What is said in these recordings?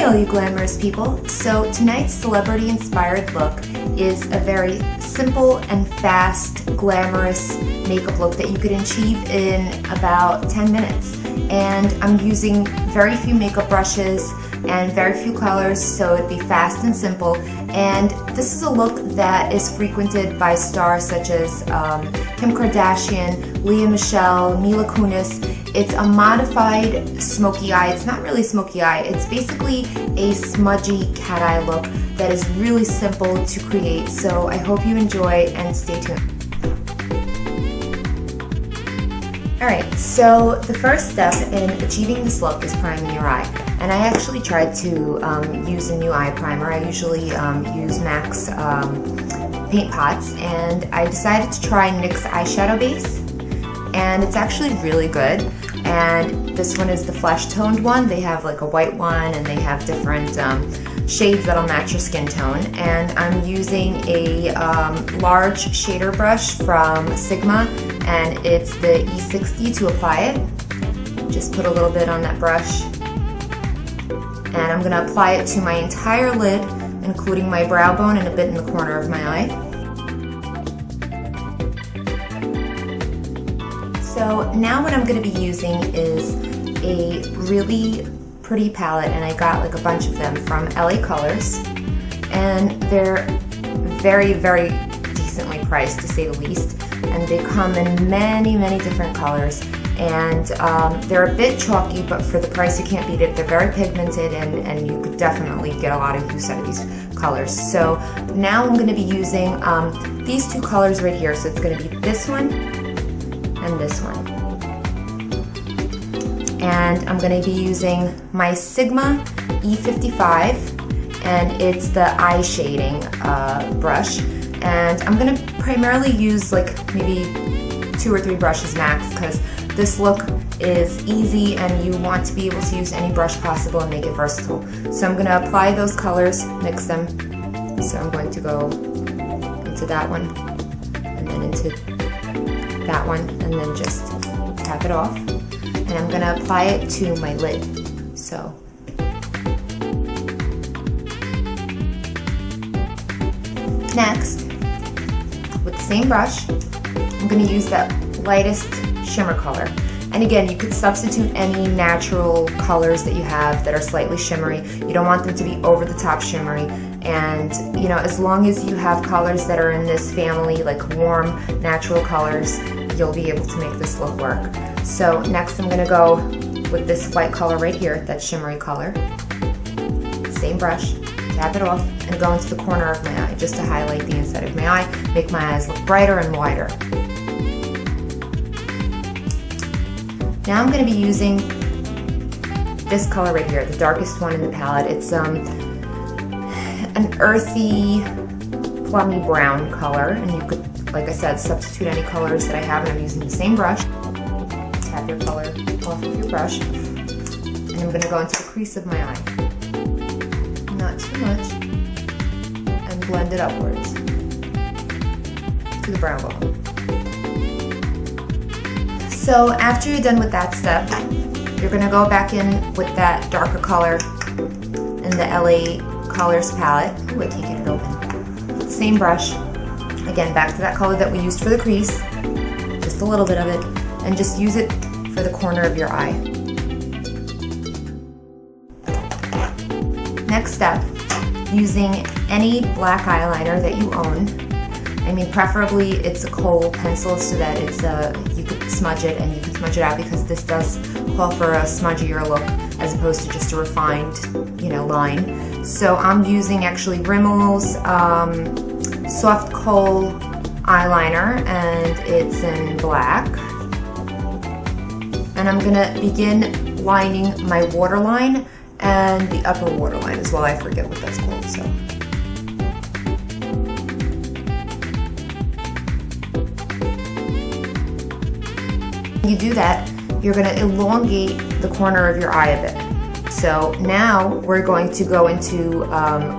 Hey all you glamorous people! So tonight's celebrity-inspired look is a very simple and fast, glamorous makeup look that you could achieve in about 10 minutes. And I'm using very few makeup brushes and very few colors, so it'd be fast and simple. And this is a look that is frequented by stars such as Kim Kardashian, Lea Michele, Mila Kunis. It's a modified smoky eye. It's not really smoky eye. It's basically a smudgy cat eye look that is really simple to create. So I hope you enjoy and stay tuned. Alright, so the first step in achieving this look is priming your eye. And I actually tried to use a new eye primer. I usually use MAC's paint pots, and I decided to try NYX eyeshadow base. And it's actually really good. And this one is the flesh toned one. They have like a white one, and they have different shades that'll match your skin tone. And I'm using a large shader brush from Sigma, and it's the E60 to apply it. Just put a little bit on that brush. And I'm going to apply it to my entire lid, including my brow bone and a bit in the corner of my eye. So now what I'm going to be using is a really pretty palette, and I got like a bunch of them from LA Colors, and they're very, very decently priced to say the least, and they come in many, many different colors, and they're a bit chalky, but for the price you can't beat it. They're very pigmented, and you could definitely get a lot of use out of these colors. So now I'm going to be using these two colors right here. So it's going to be this one and this one. And I'm going to be using my Sigma E55, and it's the eye shading brush. And I'm going to primarily use like maybe 2 or 3 brushes max, because this look is easy and you want to be able to use any brush possible and make it versatile. So I'm going to apply those colors, mix them. So I'm going to go into that one, and then into that one, and then just tap it off. And I'm going to apply it to my lid. So next, with the same brush, I'm going to use that lightest shimmer color. And again, you could substitute any natural colors that you have that are slightly shimmery. You don't want them to be over the top shimmery. And you know, as long as you have colors that are in this family, like warm, natural colors, you'll be able to make this look work. So next I'm going to go with this white color right here, that shimmery color. Same brush, tap it off, and go into the corner of my eye just to highlight the inside of my eye, make my eyes look brighter and wider. Now I'm going to be using this color right here, the darkest one in the palette. It's an earthy, plummy brown color, and you could, like I said, substitute any colors that I have, and I'm using the same brush. Tap your color off of your brush, and I'm going to go into the crease of my eye. Not too much, and blend it upwards to the brow bone. So after you're done with that step, you're going to go back in with that darker color in the LA Colors palette. Ooh, I can't get it open. Same brush. Again, back to that color that we used for the crease. Just a little bit of it. And just use it for the corner of your eye. Next step, using any black eyeliner that you own. I mean, preferably it's a kohl pencil so that it's you could smudge it and you can smudge it out, because this does call for a smudgier look as opposed to just a refined, line. So I'm using actually Rimmel's soft kohl eyeliner, and it's in black. And I'm gonna begin lining my waterline and the upper waterline as well. I forget what that's called. So. When you do that, you're going to elongate the corner of your eye a bit. So now we're going to go into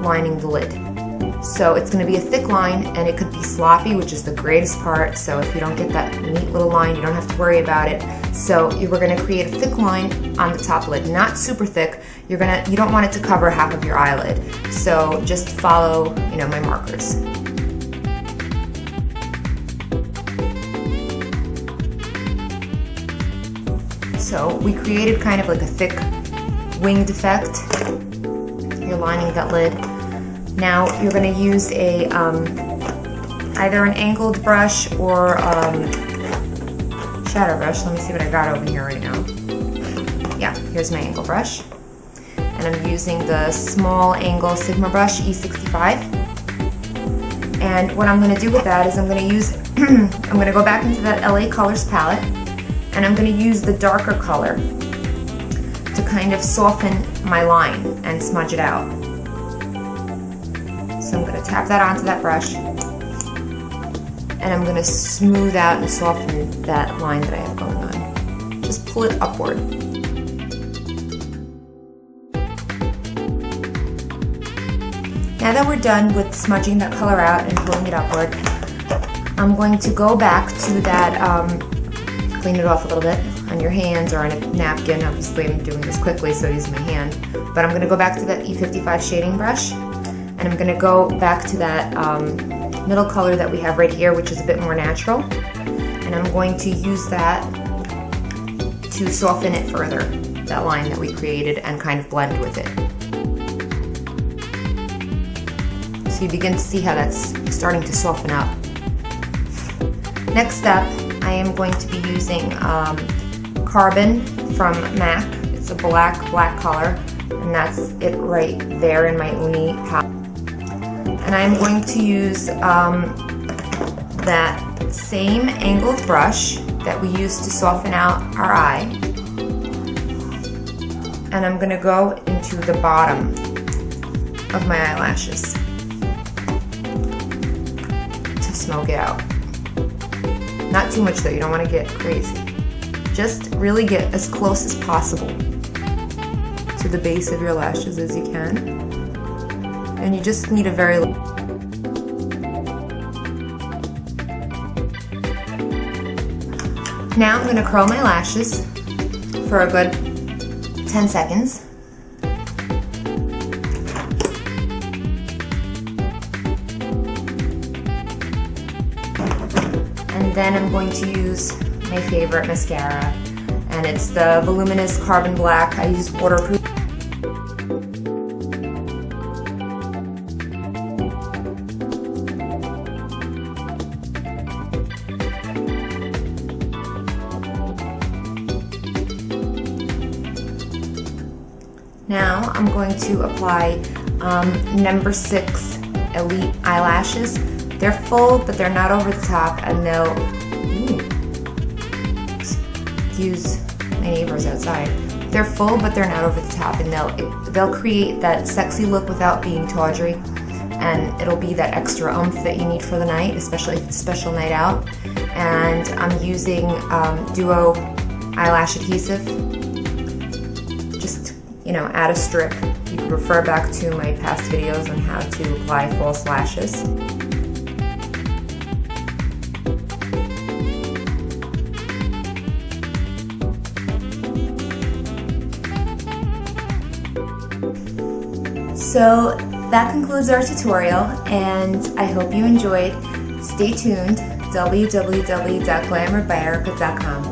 lining the lid. So it's going to be a thick line, and it could be sloppy, which is the greatest part. So if you don't get that neat little line, you don't have to worry about it. So we're going to create a thick line on the top lid, not super thick. You don't want it to cover half of your eyelid. So just follow, my markers. So we created kind of like a thick winged effect. You're lining that lid. Now you're going to use a either an angled brush or shadow brush. Let me see what I got over here right now. Yeah, here's my angle brush. And I'm using the small angle Sigma brush, E65. And what I'm going to do with that is I'm going to use, I'm going to go back into that LA Colors palette, and I'm going to use the darker color to kind of soften my line and smudge it out. So I'm going to tap that onto that brush, and I'm going to smooth out and soften that line that I have going on. Just pull it upward. Now that we're done with smudging that color out and pulling it upward, I'm going to go back to that, clean it off a little bit on your hands or on a napkin. Obviously I'm doing this quickly, so I use my hand. But I'm going to go back to that E55 shading brush, and I'm going to go back to that middle color that we have right here, which is a bit more natural. And I'm going to use that to soften it further, that line that we created, and kind of blend with it. So you begin to see how that's starting to soften up. Next up, I am going to be using Carbon from MAC. It's a black color, and that's it right there in my uni palette. And I'm going to use that same angled brush that we used to soften out our eye, and I'm going to go into the bottom of my eyelashes to smoke it out. Not too much though, you don't want to get crazy. Just really get as close as possible to the base of your lashes as you can. And you just need a very Now I'm going to curl my lashes for a good 10 seconds. And then I'm going to use my favorite mascara, and it's the Voluminous Carbon Black. I use waterproof. Now I'm going to apply number 6 Elite eyelashes. They're full, but they're not over the top, and they'll, excuse my neighbors outside. They're full, but they're not over the top, and they'll create that sexy look without being tawdry, and it'll be that extra oomph that you need for the night, especially if it's a special night out. And I'm using Duo eyelash adhesive. Just, add a strip. You can refer back to my past videos on how to apply false lashes. So that concludes our tutorial, and I hope you enjoyed. Stay tuned, www.glamourbyerica.com.